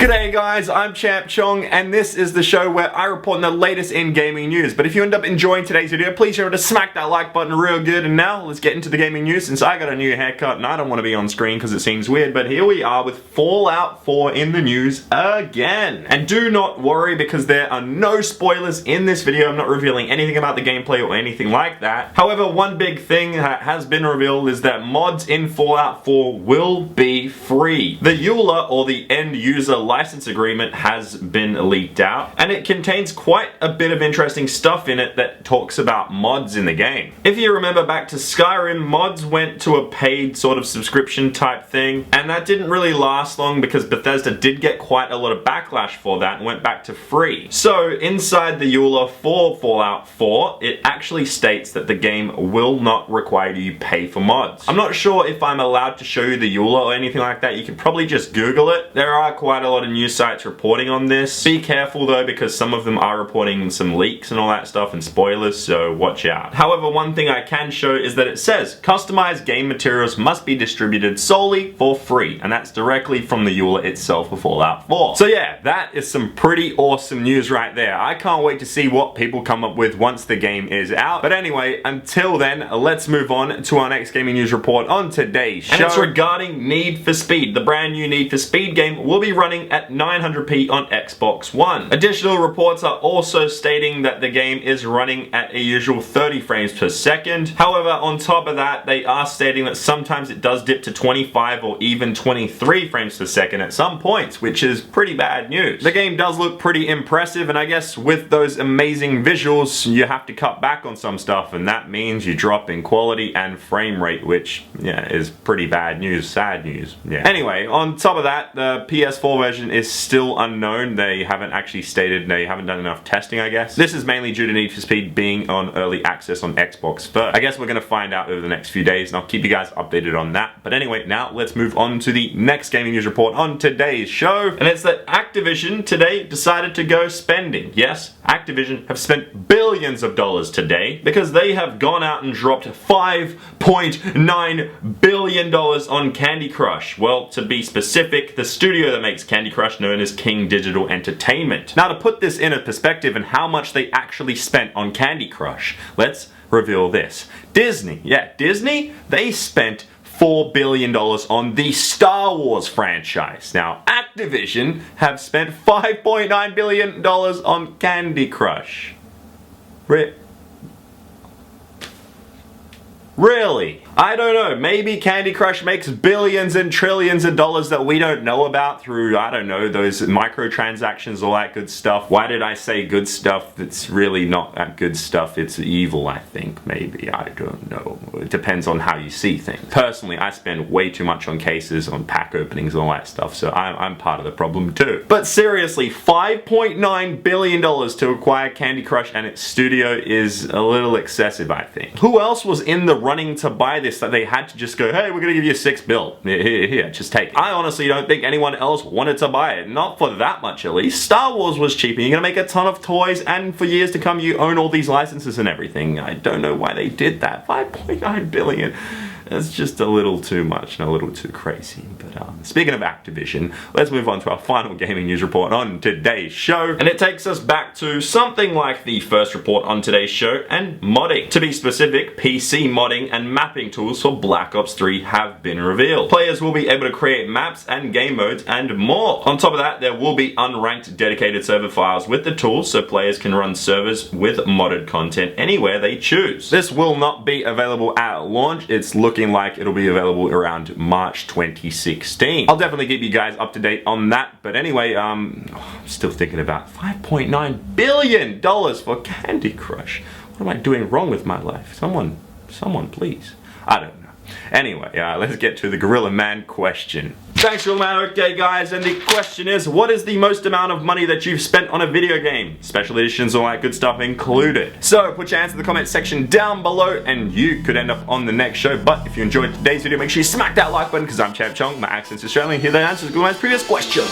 G'day guys, I'm ChampChong, and this is the show where I report on the latest in gaming news. But if you end up enjoying today's video, please remember to smack that like button real good. And now, let's get into the gaming news, since I got a new haircut and I don't want to be on screen because it seems weird. But here we are with Fallout 4 in the news again. And do not worry, because there are no spoilers in this video. I'm not revealing anything about the gameplay or anything like that. However, one big thing that has been revealed is that mods in Fallout 4 will be free. The EULA, or the End User License Agreement, has been leaked out, and it contains quite a bit of interesting stuff in it that talks about mods in the game. If you remember back to Skyrim, mods went to a paid sort of subscription type thing, and that didn't really last long because Bethesda did get quite a lot of backlash for that and went back to free. So inside the EULA for Fallout 4, it actually states that the game will not require you to pay for mods. I'm not sure if I'm allowed to show you the EULA or anything like that. You can probably just Google it. There are quite a lot of news sites reporting on this. Be careful though, because some of them are reporting some leaks and all that stuff and spoilers, so watch out. However, one thing I can show is that it says customized game materials must be distributed solely for free, and that's directly from the EULA itself for Fallout 4. So yeah, that is some pretty awesome news right there. I can't wait to see what people come up with once the game is out. But anyway, until then, let's move on to our next gaming news report on today's show. And it's regarding Need for Speed. The brand new Need for Speed game will be running at 900p on Xbox One. Additional reports are also stating that the game is running at a usual 30 frames per second. However, on top of that, they are stating that sometimes it does dip to 25 or even 23 frames per second at some points, which is pretty bad news. The game does look pretty impressive, and I guess with those amazing visuals, you have to cut back on some stuff, and that means you drop in quality and frame rate, which, yeah, is pretty bad news, sad news. Yeah. Anyway, on top of that, the PS4 version is still unknown. They haven't actually stated, they haven't done enough testing, I guess. This is mainly due to Need for Speed being on early access on Xbox first. I guess we're gonna find out over the next few days, and I'll keep you guys updated on that. But anyway, now let's move on to the next gaming news report on today's show. And it's that Activision today decided to go spending. Yes, Activision have spent billions of dollars today because they have gone out and dropped $5.9 billion on Candy Crush. Well, to be specific, the studio that makes Candy Crush, known as King Digital Entertainment. Now, to put this in a perspective and how much they actually spent on Candy Crush, let's reveal this. Disney, they spent $4 billion on the Star Wars franchise. Now, Activision have spent $5.9 billion on Candy Crush. Really? I don't know, maybe Candy Crush makes billions and trillions of dollars that we don't know about through, I don't know, those microtransactions, all that good stuff. Why did I say good stuff? It's really not that good stuff, it's evil, I think, maybe, I don't know. It depends on how you see things. Personally, I spend way too much on cases, on pack openings, all that stuff, so I'm part of the problem too. But seriously, $5.9 billion to acquire Candy Crush and its studio is a little excessive, I think. Who else was in the running to buy this that they had to just go, hey, we're gonna give you $6 billion. Here, just take it. I honestly don't think anyone else wanted to buy it. Not for that much, at least. Star Wars was cheap, and you're gonna make a ton of toys, and for years to come, you own all these licenses and everything. I don't know why they did that. $5.9 billion. That's just a little too much and a little too crazy. But speaking of Activision, let's move on to our final gaming news report on today's show. And it takes us back to something like the first report on today's show, and modding. To be specific, PC modding and mapping tools for Black Ops 3 have been revealed. Players will be able to create maps and game modes and more. On top of that, there will be unranked dedicated server files with the tools, so players can run servers with modded content anywhere they choose. This will not be available at launch. It's looking like it'll be available around March 2016. I'll definitely keep you guys up to date on that. But anyway, I'm still thinking about $5.9 billion for Candy Crush. What am I doing wrong with my life? Someone please. I don't know. Anyway, let's get to the Gorilla Man question. Thanks, Gorilla Man. Okay, guys, and the question is, what is the most amount of money that you've spent on a video game? Special editions, all that good stuff included. So, put your answer in the comment section down below, and you could end up on the next show. But if you enjoyed today's video, make sure you smack that like button, because I'm ChampChong, my accent's Australian. Here are the answers to Gorilla Man's previous question.